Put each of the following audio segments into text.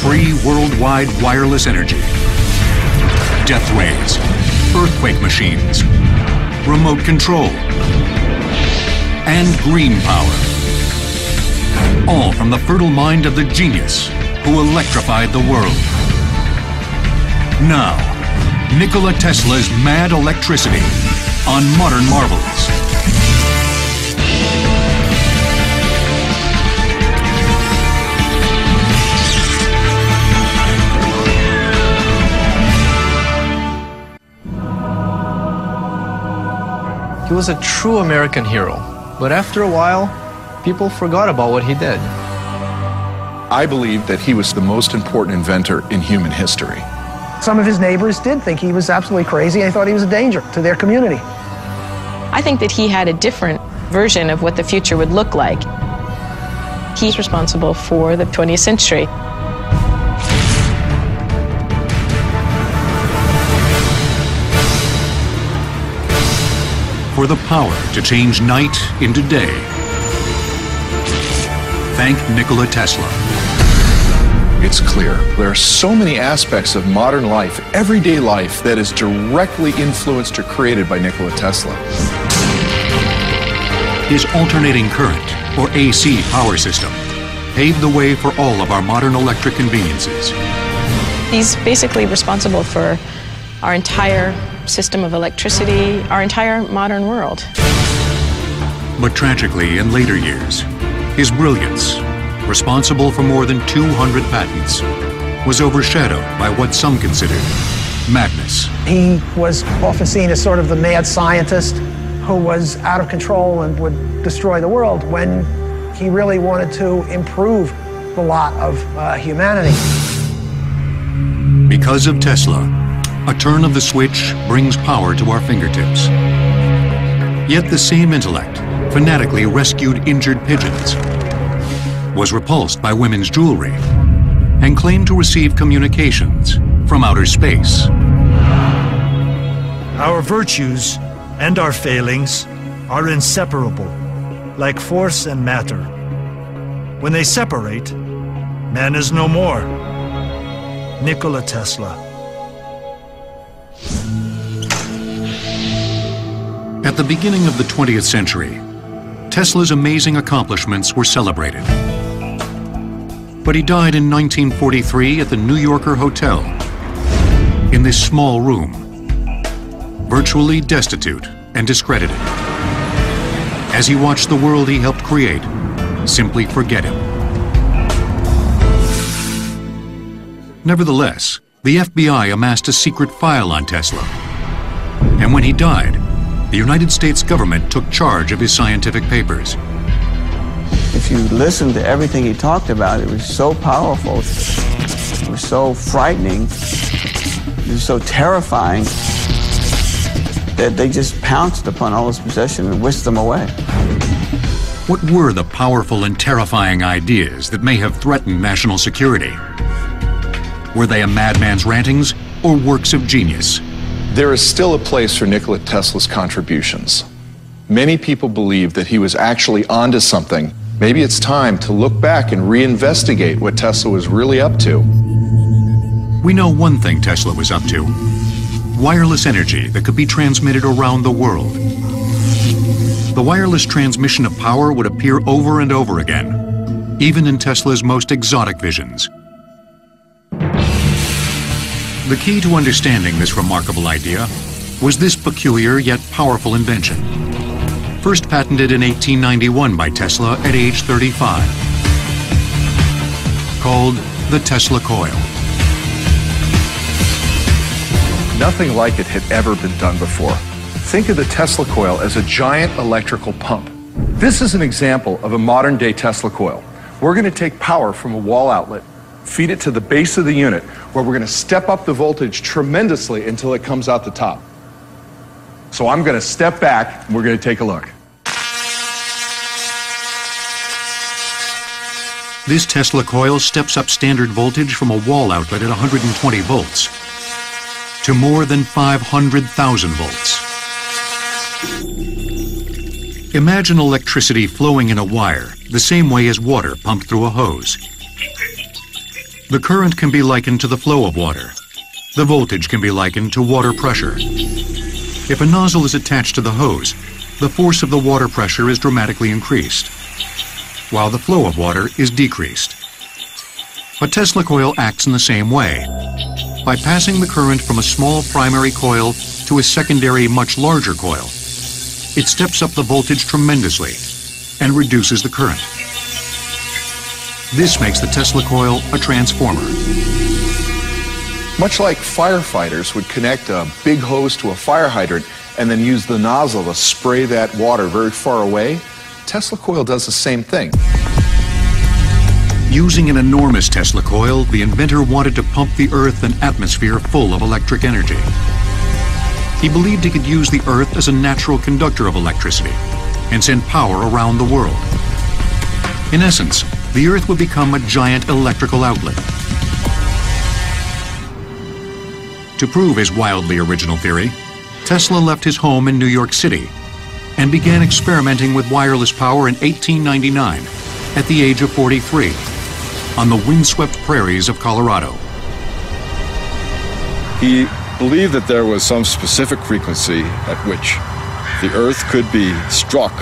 free worldwide wireless energy, death rays, earthquake machines, remote control, and green power. All from the fertile mind of the genius who electrified the world. Now, Nikola Tesla's mad electricity on Modern Marvels. He was a true American hero, but after a while, people forgot about what he did. I believe that he was the most important inventor in human history. Some of his neighbors did think he was absolutely crazy and they thought he was a danger to their community. I think that he had a different version of what the future would look like. He's responsible for the 20th century. For the power to change night into day. Thank Nikola Tesla. It's clear there are so many aspects of modern life, everyday life, that is directly influenced or created by Nikola Tesla. His alternating current, or AC power system, paved the way for all of our modern electric conveniences. He's basically responsible for our entire system of electricity, our entire modern world. But tragically, in later years, his brilliance, responsible for more than 200 patents, was overshadowed by what some considered madness. He was often seen as sort of the mad scientist who was out of control and would destroy the world when he really wanted to improve the lot of humanity. Because of Tesla, a turn of the switch brings power to our fingertips. Yet the same intellect fanatically rescued injured pigeons, was repulsed by women's jewelry, and claimed to receive communications from outer space. Our virtues and our failings are inseparable, like force and matter. When they separate, man is no more. Nikola Tesla. At the beginning of the 20th century, Tesla's amazing accomplishments were celebrated. But he died in 1943 at the New Yorker Hotel, in this small room, virtually destitute and discredited, as he watched the world he helped create simply forget him. Nevertheless, the FBI amassed a secret file on Tesla, and when he died, the United States government took charge of his scientific papers. If you listen to everything he talked about, it was so powerful, it was so frightening, it was so terrifying that they just pounced upon all his possessions and whisked them away. What were the powerful and terrifying ideas that may have threatened national security? Were they a madman's rantings or works of genius? There is still a place for Nikola Tesla's contributions. Many people believe that he was actually onto something. Maybe it's time to look back and reinvestigate what Tesla was really up to. We know one thing Tesla was up to: wireless energy that could be transmitted around the world. The wireless transmission of power would appear over and over again, even in Tesla's most exotic visions. The key to understanding this remarkable idea was this peculiar yet powerful invention, first patented in 1891 by Tesla at age 35, called the Tesla coil. Nothing like it had ever been done before. Think of the Tesla coil as a giant electrical pump. This is an example of a modern-day Tesla coil. We're going to take power from a wall outlet, feed it to the base of the unit, where we're going to step up the voltage tremendously until it comes out the top. So I'm going to step back, and we're going to take a look. This Tesla coil steps up standard voltage from a wall outlet at 120 volts to more than 500,000 volts. Imagine electricity flowing in a wire the same way as water pumped through a hose. The current can be likened to the flow of water. The voltage can be likened to water pressure. If a nozzle is attached to the hose, the force of the water pressure is dramatically increased, while the flow of water is decreased. A Tesla coil acts in the same way. By passing the current from a small primary coil to a secondary, much larger coil, it steps up the voltage tremendously and reduces the current. This makes the Tesla coil a transformer. Much like firefighters would connect a big hose to a fire hydrant and then use the nozzle to spray that water very far away, Tesla coil does the same thing. Using an enormous Tesla coil, the inventor wanted to pump the Earth and atmosphere full of electric energy. He believed he could use the Earth as a natural conductor of electricity and send power around the world. In essence, the Earth would become a giant electrical outlet. To prove his wildly original theory, Tesla left his home in New York City and began experimenting with wireless power in 1899 at the age of 43 on the windswept prairies of Colorado. He believed that there was some specific frequency at which the Earth could be struck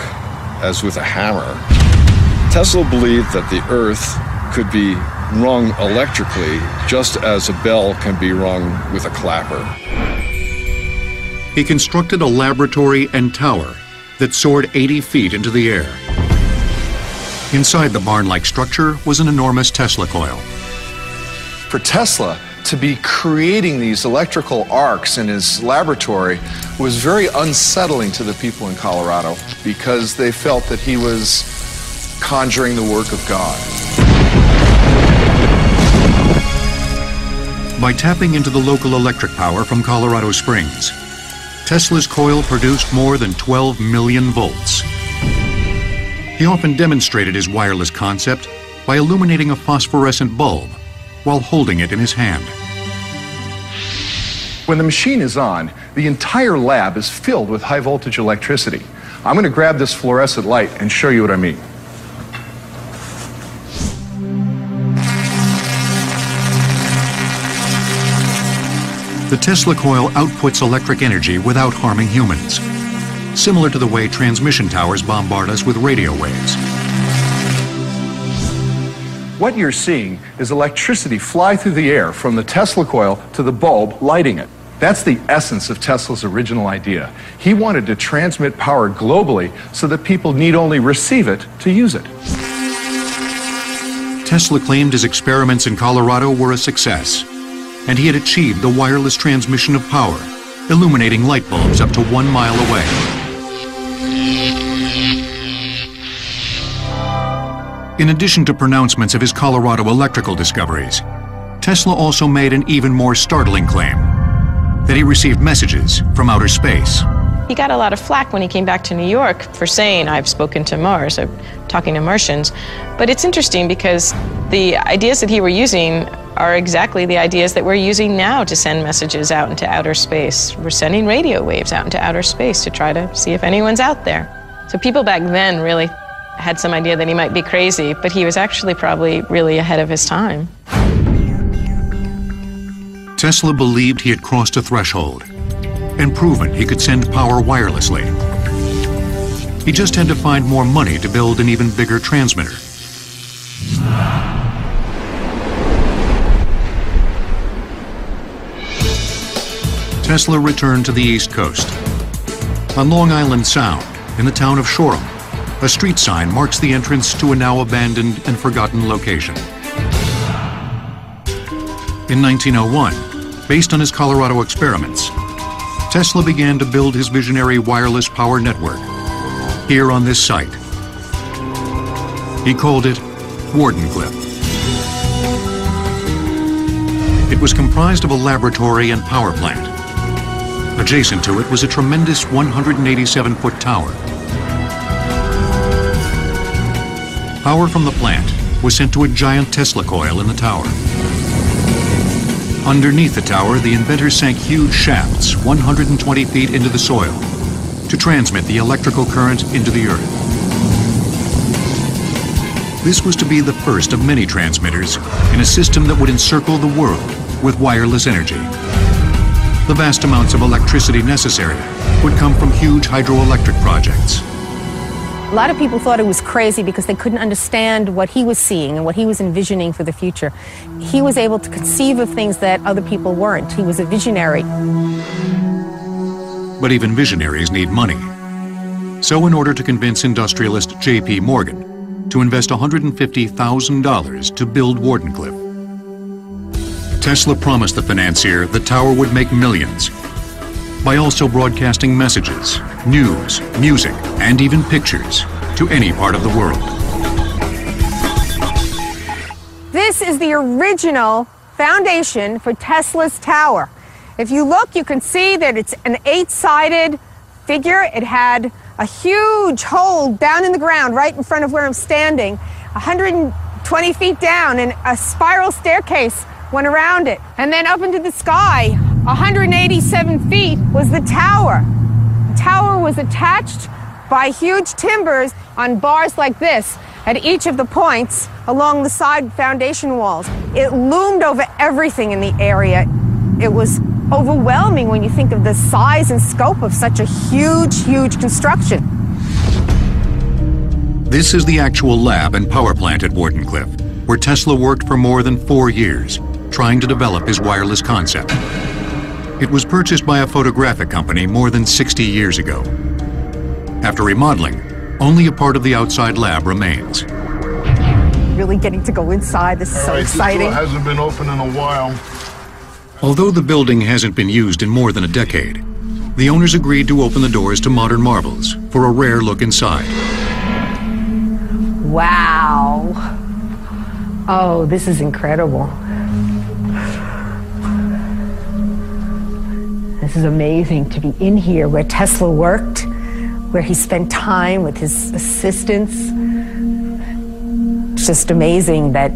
as with a hammer. Tesla believed that the Earth could be rung electrically just as a bell can be rung with a clapper. He constructed a laboratory and tower that soared 80 feet into the air. Inside the barn-like structure was an enormous Tesla coil. For Tesla to be creating these electrical arcs in his laboratory was very unsettling to the people in Colorado because they felt that he was conjuring the work of God. By tapping into the local electric power from Colorado Springs, Tesla's coil produced more than 12 million volts. He often demonstrated his wireless concept by illuminating a phosphorescent bulb while holding it in his hand. When the machine is on, the entire lab is filled with high voltage electricity. I'm going to grab this fluorescent light and show you what I mean. The Tesla coil outputs electric energy without harming humans, similar to the way transmission towers bombard us with radio waves. What you're seeing is electricity fly through the air from the Tesla coil to the bulb lighting it. That's the essence of Tesla's original idea. He wanted to transmit power globally so that people need only receive it to use it. Tesla claimed his experiments in Colorado were a success, and he had achieved the wireless transmission of power, illuminating light bulbs up to 1 mile away. In addition to pronouncements of his Colorado electrical discoveries, Tesla also made an even more startling claim, that he received messages from outer space. He got a lot of flack when he came back to New York for saying, I've spoken to Mars, I'm talking to Martians. But it's interesting because the ideas that he were using are exactly the ideas that we're using now to send messages out into outer space. We're sending radio waves out into outer space to try to see if anyone's out there. So people back then really had some idea that he might be crazy, but he was actually probably really ahead of his time. Tesla believed he had crossed a threshold and proven he could send power wirelessly. He just had to find more money to build an even bigger transmitter. Tesla returned to the East Coast. On Long Island Sound, in the town of Shoreham, a street sign marks the entrance to a now abandoned and forgotten location. In 1901, based on his Colorado experiments, Tesla began to build his visionary wireless power network here on this site. He called it Wardenclyffe. It was comprised of a laboratory and power plant. Adjacent to it was a tremendous 187-foot tower. Power from the plant was sent to a giant Tesla coil in the tower. Underneath the tower, the inventor sank huge shafts 120 feet into the soil to transmit the electrical current into the earth. This was to be the first of many transmitters in a system that would encircle the world with wireless energy. The vast amounts of electricity necessary would come from huge hydroelectric projects. A lot of people thought it was crazy because they couldn't understand what he was seeing and what he was envisioning for the future. He was able to conceive of things that other people weren't. He was a visionary. But even visionaries need money. So in order to convince industrialist J.P. Morgan to invest $150,000 to build Wardenclyffe, Tesla promised the financier the tower would make millions by also broadcasting messages, news, music, and even pictures to any part of the world. This is the original foundation for Tesla's tower. If you look, you can see that it's an 8-sided figure. It had a huge hole down in the ground right in front of where I'm standing, 120 feet down, and a spiral staircase went around it. And then up into the sky, 187 feet, was the tower. The tower was attached by huge timbers on bars like this at each of the points along the side foundation walls. It loomed over everything in the area. It was overwhelming when you think of the size and scope of such a huge, huge construction. This is the actual lab and power plant at Wardenclyffe, where Tesla worked for more than 4 years, trying to develop his wireless concept. It was purchased by a photographic company more than 60 years ago. After remodeling, only a part of the outside lab remains. Really getting to go inside, this is so exciting. This door hasn't been open in a while. Although the building hasn't been used in more than a decade, the owners agreed to open the doors to modern marvels for a rare look inside. Wow. Oh, this is incredible. This is amazing to be in here where Tesla worked, where he spent time with his assistants. It's just amazing that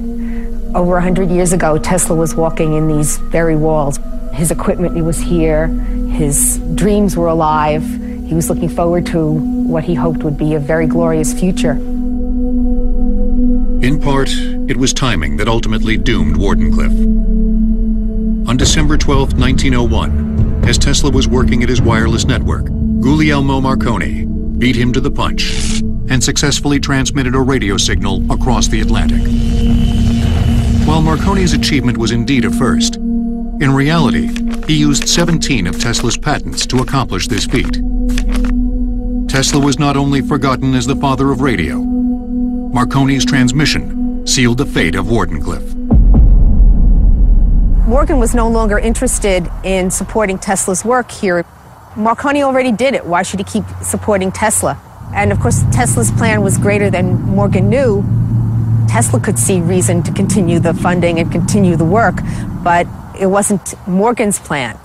over 100 years ago, Tesla was walking in these very walls. His equipment was here, his dreams were alive. He was looking forward to what he hoped would be a very glorious future. In part, it was timing that ultimately doomed Wardenclyffe. On December 12, 1901, as Tesla was working at his wireless network, Guglielmo Marconi beat him to the punch and successfully transmitted a radio signal across the Atlantic. While Marconi's achievement was indeed a first, in reality, he used 17 of Tesla's patents to accomplish this feat. Tesla was not only forgotten as the father of radio, Marconi's transmission sealed the fate of Wardenclyffe. Morgan was no longer interested in supporting Tesla's work here. Marconi already did it. Why should he keep supporting Tesla? And of course, Tesla's plan was greater than Morgan knew. Tesla could see reason to continue the funding and continue the work, but it wasn't Morgan's plan.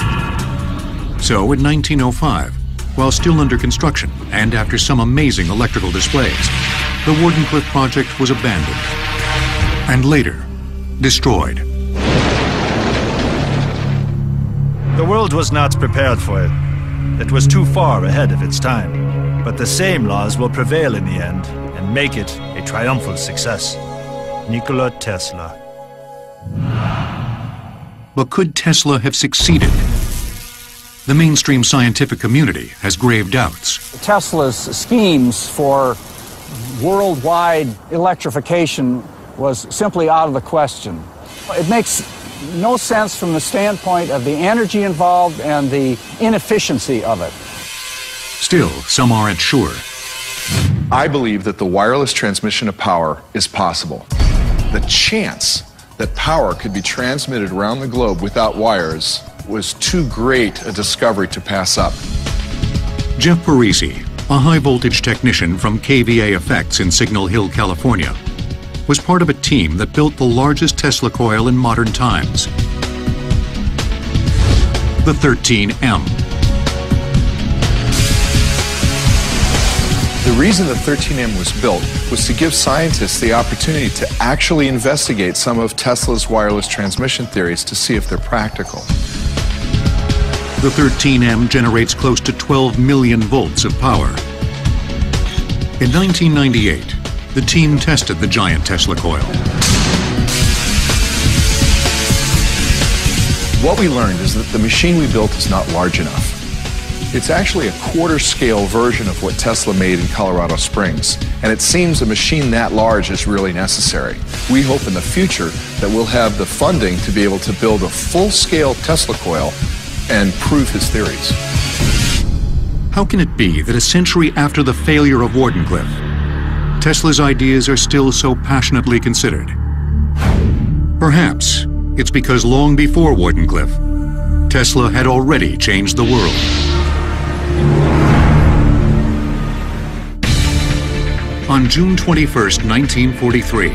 So in 1905, while still under construction and after some amazing electrical displays, the Wardenclyffe project was abandoned and later destroyed. The world was not prepared for it. It was too far ahead of its time. But the same laws will prevail in the end and make it a triumphal success. Nikola Tesla. But could Tesla have succeeded? The mainstream scientific community has grave doubts. Tesla's schemes for worldwide electrification was simply out of the question. It makes no sense from the standpoint of the energy involved and the inefficiency of it. Still, some aren't sure. I believe that the wireless transmission of power is possible. The chance that power could be transmitted around the globe without wires was too great a discovery to pass up. Jeff Parisi, a high-voltage technician from KVA Effects in Signal Hill, California, was part of a team that built the largest Tesla coil in modern times, the 13M. The reason the 13M was built was to give scientists the opportunity to actually investigate some of Tesla's wireless transmission theories to see if they're practical. The 13M generates close to 12 million volts of power. In 1998, the team tested the giant Tesla coil. What we learned is that the machine we built is not large enough. It's actually a quarter-scale version of what Tesla made in Colorado Springs, and it seems a machine that large is really necessary. We hope in the future that we'll have the funding to be able to build a full-scale Tesla coil and prove his theories. How can it be that a century after the failure of Wardenclyffe, Tesla's ideas are still so passionately considered? Perhaps it's because long before Wardenclyffe, Tesla had already changed the world. On June 21, 1943,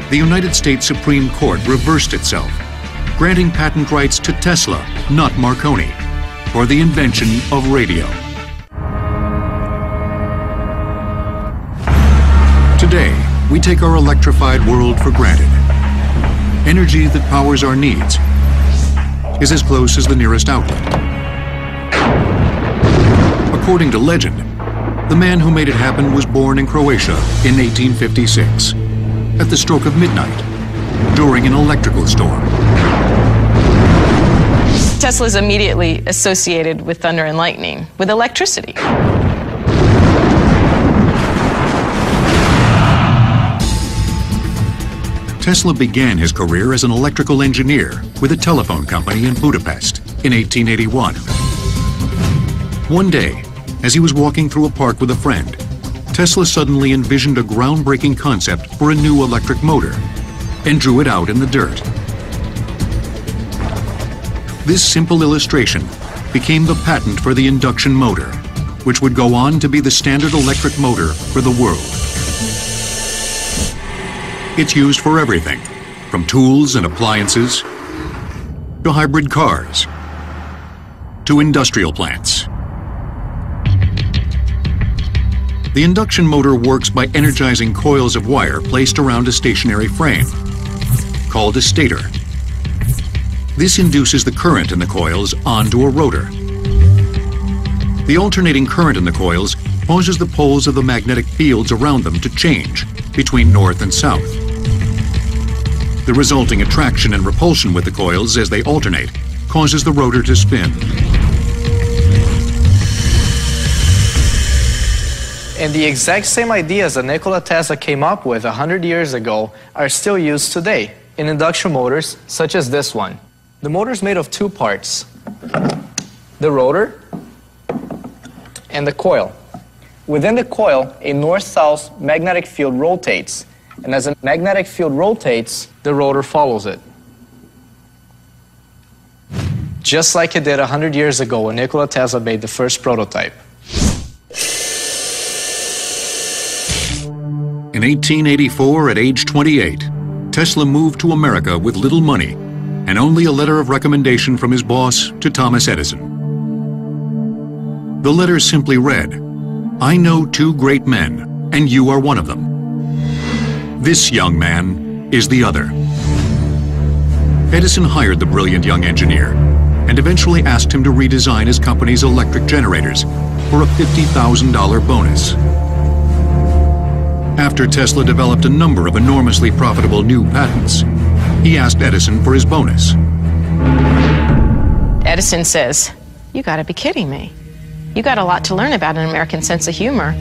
the United States Supreme Court reversed itself, granting patent rights to Tesla, not Marconi, for the invention of radio. Today, we take our electrified world for granted. Energy that powers our needs is as close as the nearest outlet. According to legend, the man who made it happen was born in Croatia in 1856, at the stroke of midnight, during an electrical storm. Tesla is immediately associated with thunder and lightning, with electricity. Tesla began his career as an electrical engineer with a telephone company in Budapest in 1881. One day, as he was walking through a park with a friend, Tesla suddenly envisioned a groundbreaking concept for a new electric motor and drew it out in the dirt. This simple illustration became the patent for the induction motor, which would go on to be the standard electric motor for the world. It's used for everything, from tools and appliances, to hybrid cars, to industrial plants. The induction motor works by energizing coils of wire placed around a stationary frame, called a stator. This induces the current in the coils onto a rotor. The alternating current in the coils causes the poles of the magnetic fields around them to change between north and south. The resulting attraction and repulsion with the coils as they alternate causes the rotor to spin. And the exact same ideas that Nikola Tesla came up with 100 years ago are still used today in induction motors such as this one. The motor is made of two parts, the rotor and the coil. Within the coil, a north-south magnetic field rotates, and as a magnetic field rotates, the rotor follows it. Just like it did 100 years ago when Nikola Tesla made the first prototype. In 1884, at age 28, Tesla moved to America with little money and only a letter of recommendation from his boss to Thomas Edison. The letter simply read, "I know two great men, and you are one of them. This young man is the other." Edison hired the brilliant young engineer and eventually asked him to redesign his company's electric generators for a $50,000 bonus. After Tesla developed a number of enormously profitable new patents, he asked Edison for his bonus. Edison says, "You gotta be kidding me. You got a lot to learn about an American sense of humor."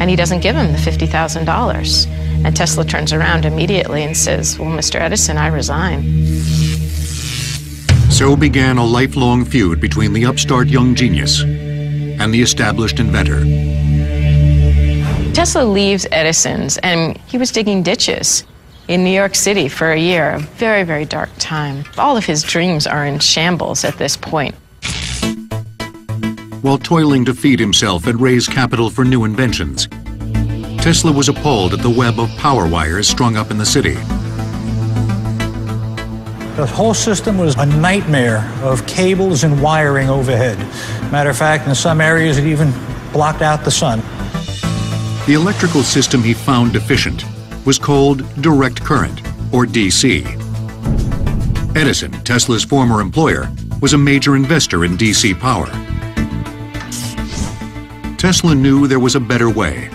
And he doesn't give him the $50,000. And Tesla turns around immediately and says, "Well, Mr. Edison, I resign." So began a lifelong feud between the upstart young genius and the established inventor. Tesla leaves Edison's, and he was digging ditches in New York City for a year, a very, very dark time. All of his dreams are in shambles at this point. While toiling to feed himself and raise capital for new inventions, Tesla was appalled at the web of power wires strung up in the city. The whole system was a nightmare of cables and wiring overhead. Matter of fact, in some areas it even blocked out the sun. The electrical system he found deficient was called direct current, or DC. Edison, Tesla's former employer, was a major investor in DC power. Tesla knew there was a better way,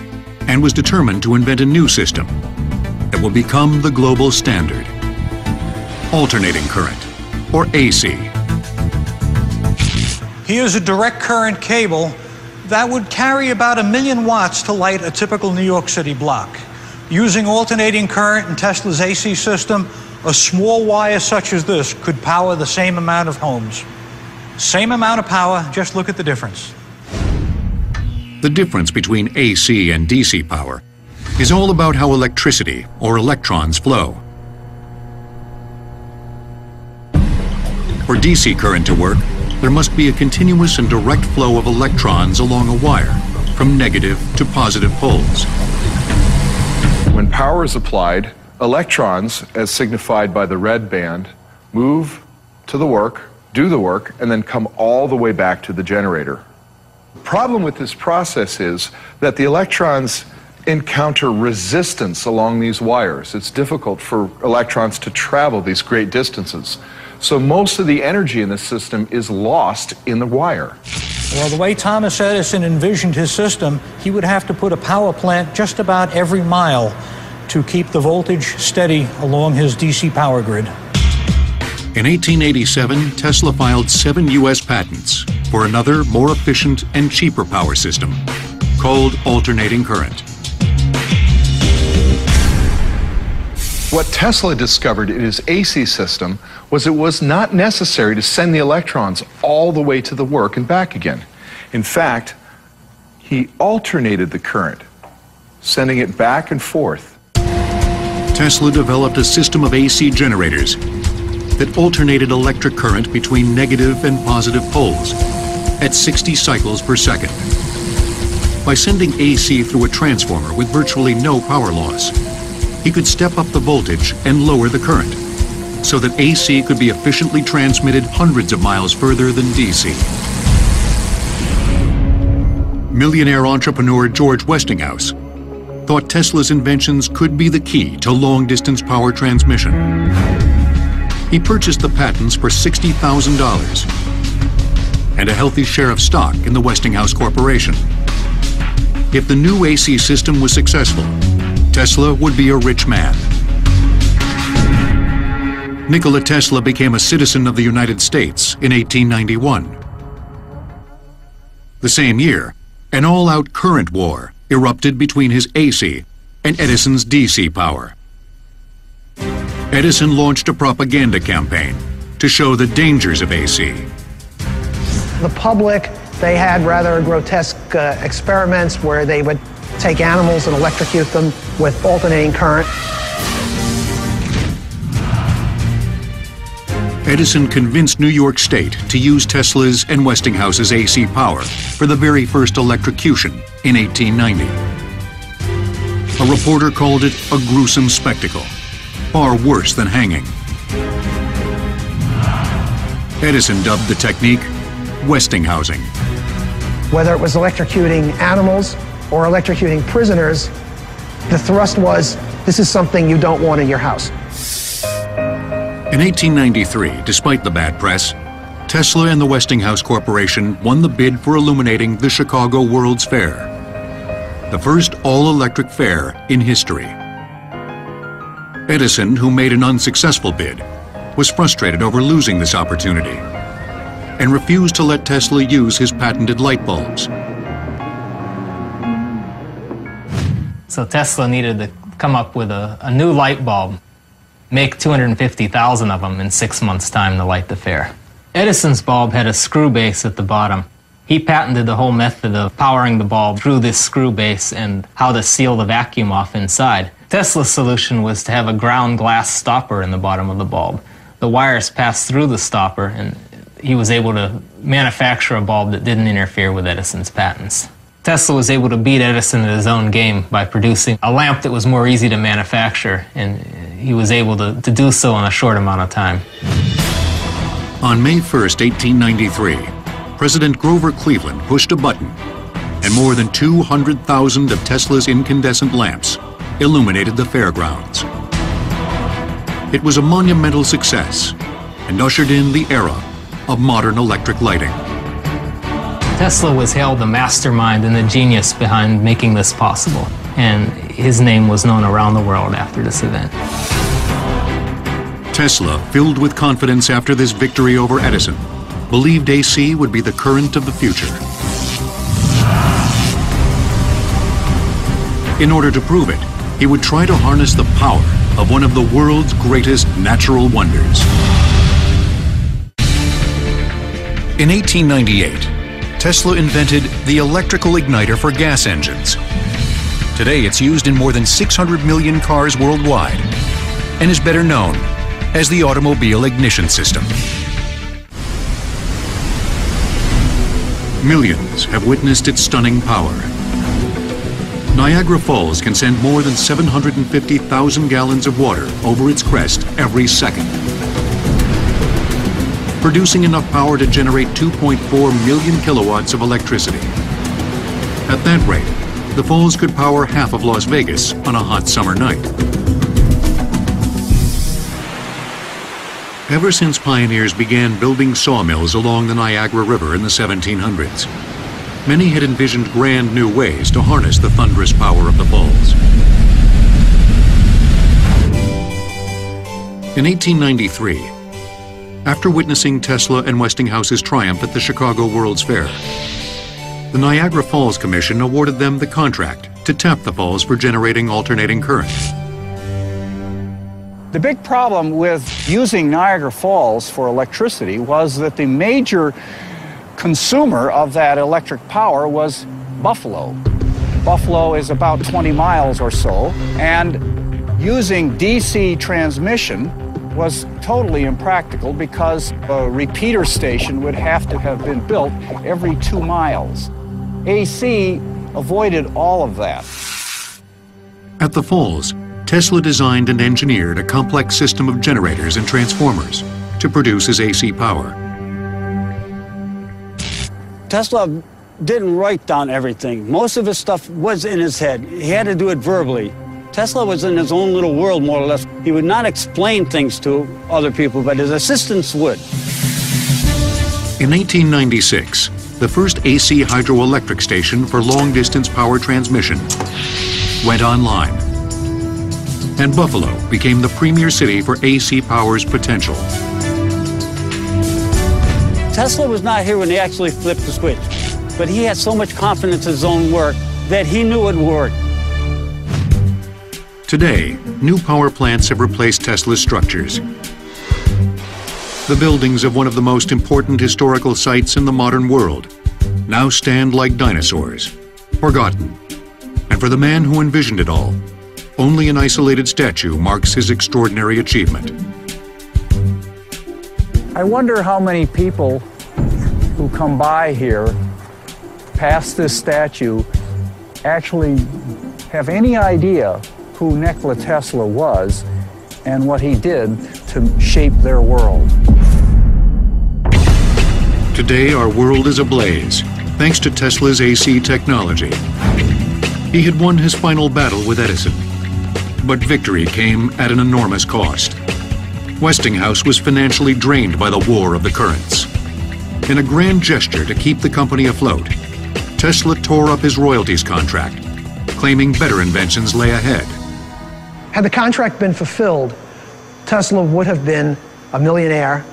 and was determined to invent a new system that will become the global standard: alternating current, or AC. Here's a direct current cable that would carry about 1 million watts to light a typical New York City block. Using alternating current in Tesla's AC system, a small wire such as this could power the same amount of homes. Same amount of power, just look at the difference. The difference between AC and DC power is all about how electricity, or electrons, flow. For DC current to work, there must be a continuous and direct flow of electrons along a wire, from negative to positive poles. When power is applied, electrons, as signified by the red band, move to the work, do the work, and then come all the way back to the generator. The problem with this process is that the electrons encounter resistance along these wires. It's difficult for electrons to travel these great distances. So most of the energy in the system is lost in the wire. Well, the way Thomas Edison envisioned his system, he would have to put a power plant just about every mile to keep the voltage steady along his DC power grid. In 1887, Tesla filed 7 U.S. patents for another, more efficient and cheaper power system called alternating current. What Tesla discovered in his AC system was it was not necessary to send the electrons all the way to the work and back again. In fact, he alternated the current, sending it back and forth. Tesla developed a system of AC generators that alternated electric current between negative and positive poles at 60 cycles per second. By sending AC through a transformer with virtually no power loss, he could step up the voltage and lower the current so that AC could be efficiently transmitted hundreds of miles further than DC. Millionaire entrepreneur George Westinghouse thought Tesla's inventions could be the key to long-distance power transmission. He purchased the patents for $60,000 and a healthy share of stock in the Westinghouse Corporation. If the new AC system was successful, Tesla would be a rich man. Nikola Tesla became a citizen of the United States in 1891. The same year, an all-out current war erupted between his AC and Edison's DC power. Edison launched a propaganda campaign to show the dangers of AC. The public, they had rather grotesque experiments where they would take animals and electrocute them with alternating current. Edison convinced New York State to use Tesla's and Westinghouse's AC power for the very first electrocution in 1890. A reporter called it a gruesome spectacle, far worse than hanging. Edison dubbed the technique Westinghousing. Whether it was electrocuting animals or electrocuting prisoners, the thrust was, this is something you don't want in your house. In 1893, despite the bad press, Tesla and the Westinghouse Corporation won the bid for illuminating the Chicago World's Fair, the first all-electric fair in history. Edison, who made an unsuccessful bid, was frustrated over losing this opportunity and refused to let Tesla use his patented light bulbs. So Tesla needed to come up with a new light bulb, make 250,000 of them in 6 months' time to light the fair. Edison's bulb had a screw base at the bottom. He patented the whole method of powering the bulb through this screw base and how to seal the vacuum off inside. Tesla's solution was to have a ground glass stopper in the bottom of the bulb. The wires passed through the stopper, and he was able to manufacture a bulb that didn't interfere with Edison's patents. Tesla was able to beat Edison at his own game by producing a lamp that was more easy to manufacture, and he was able to do so in a short amount of time. On May 1st, 1893, President Grover Cleveland pushed a button, and more than 200,000 of Tesla's incandescent lamps illuminated the fairgrounds. It was a monumental success and ushered in the era of modern electric lighting. Tesla was hailed the mastermind and the genius behind making this possible. and his name was known around the world after this event. Tesla, filled with confidence after this victory over Edison, believed AC would be the current of the future. In order to prove it, he would try to harness the power of one of the world's greatest natural wonders. In 1898, Tesla invented the electrical igniter for gas engines. Today, it's used in more than 600 million cars worldwide and is better known as the automobile ignition system. Millions have witnessed its stunning power. Niagara Falls can send more than 750,000 gallons of water over its crest every second, producing enough power to generate 2.4 million kilowatts of electricity. At that rate, the falls could power half of Las Vegas on a hot summer night. Ever since pioneers began building sawmills along the Niagara River in the 1700s, many had envisioned grand new ways to harness the thunderous power of the falls. In 1893, after witnessing Tesla and Westinghouse's triumph at the Chicago World's Fair, the Niagara Falls Commission awarded them the contract to tap the falls for generating alternating current. The big problem with using Niagara Falls for electricity was that the major consumer of that electric power was Buffalo. Buffalo is about 20 miles or so, and using DC transmission was totally impractical because a repeater station would have to have been built every 2 miles. AC avoided all of that. At the falls, Tesla designed and engineered a complex system of generators and transformers to produce his AC power. Tesla didn't write down everything. Most of his stuff was in his head. He had to do it verbally. Tesla was in his own little world, more or less. He would not explain things to other people, but his assistants would. In 1896, the first AC hydroelectric station for long-distance power transmission went online, and Buffalo became the premier city for AC power's potential. Tesla was not here when he actually flipped the switch, but he had so much confidence in his own work that he knew it would work. Today, new power plants have replaced Tesla's structures. The buildings of one of the most important historical sites in the modern world now stand like dinosaurs, forgotten. And for the man who envisioned it all, only an isolated statue marks his extraordinary achievement. I wonder how many people who come by here, past this statue, actually have any idea who Nikola Tesla was and what he did to shape their world. Today, our world is ablaze, thanks to Tesla's AC technology. He had won his final battle with Edison, but victory came at an enormous cost. Westinghouse was financially drained by the war of the currents. In a grand gesture to keep the company afloat, Tesla tore up his royalties contract, claiming better inventions lay ahead. Had the contract been fulfilled, Tesla would have been a millionaire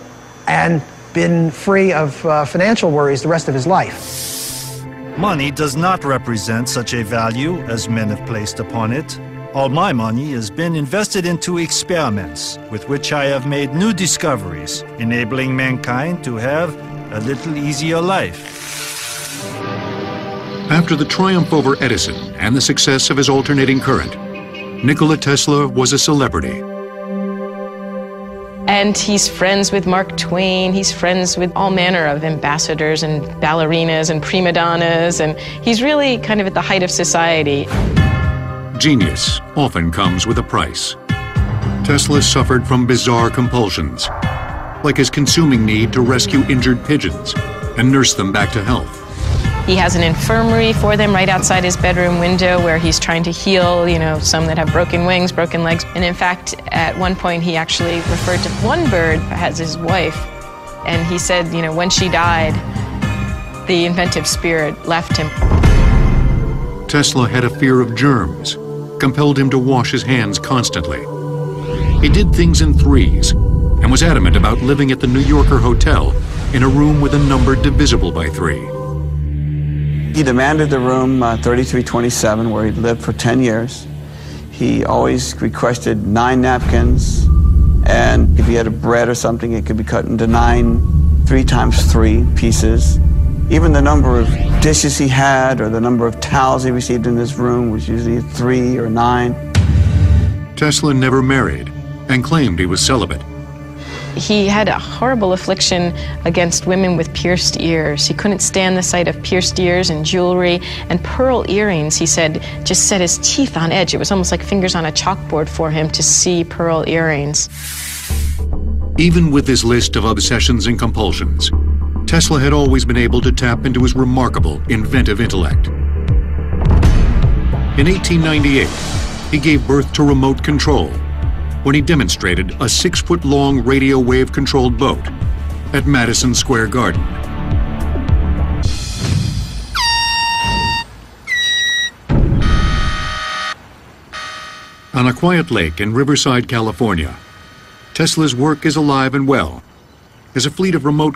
and been free of financial worries the rest of his life. Money does not represent such a value as men have placed upon it. All my money has been invested into experiments with which I have made new discoveries, enabling mankind to have a little easier life. After the triumph over Edison and the success of his alternating current, Nikola Tesla was a celebrity. And he's friends with Mark Twain, he's friends with all manner of ambassadors and ballerinas and prima donnas, and he's really kind of at the height of society. Genius often comes with a price. Tesla suffered from bizarre compulsions, like his consuming need to rescue injured pigeons and nurse them back to health. He has an infirmary for them right outside his bedroom window where he's trying to heal, some that have broken wings, broken legs. And in fact, at one point, he actually referred to one bird as his wife. And he said, when she died, the inventive spirit left him. Tesla had a fear of germs, compelled him to wash his hands constantly. He did things in threes and was adamant about living at the New Yorker Hotel in a room with a number divisible by 3. He demanded the room 3327, where he'd lived for 10 years. He always requested 9 napkins, and if he had a bread or something, it could be cut into 9 3 times 3 pieces. Even the number of dishes he had or the number of towels he received in his room was usually 3 or 9. Tesla never married and claimed he was celibate. He had a horrible affliction against women with pierced ears. He couldn't stand the sight of pierced ears and jewelry, and pearl earrings, he said, just set his teeth on edge. It was almost like fingers on a chalkboard for him to see pearl earrings. Even with this list of obsessions and compulsions, Tesla had always been able to tap into his remarkable inventive intellect. In 1898, he gave birth to remote control when he demonstrated a 6-foot-long radio wave-controlled boat at Madison Square Garden. On a quiet lake in Riverside, California, Tesla's work is alive and well as a fleet of remote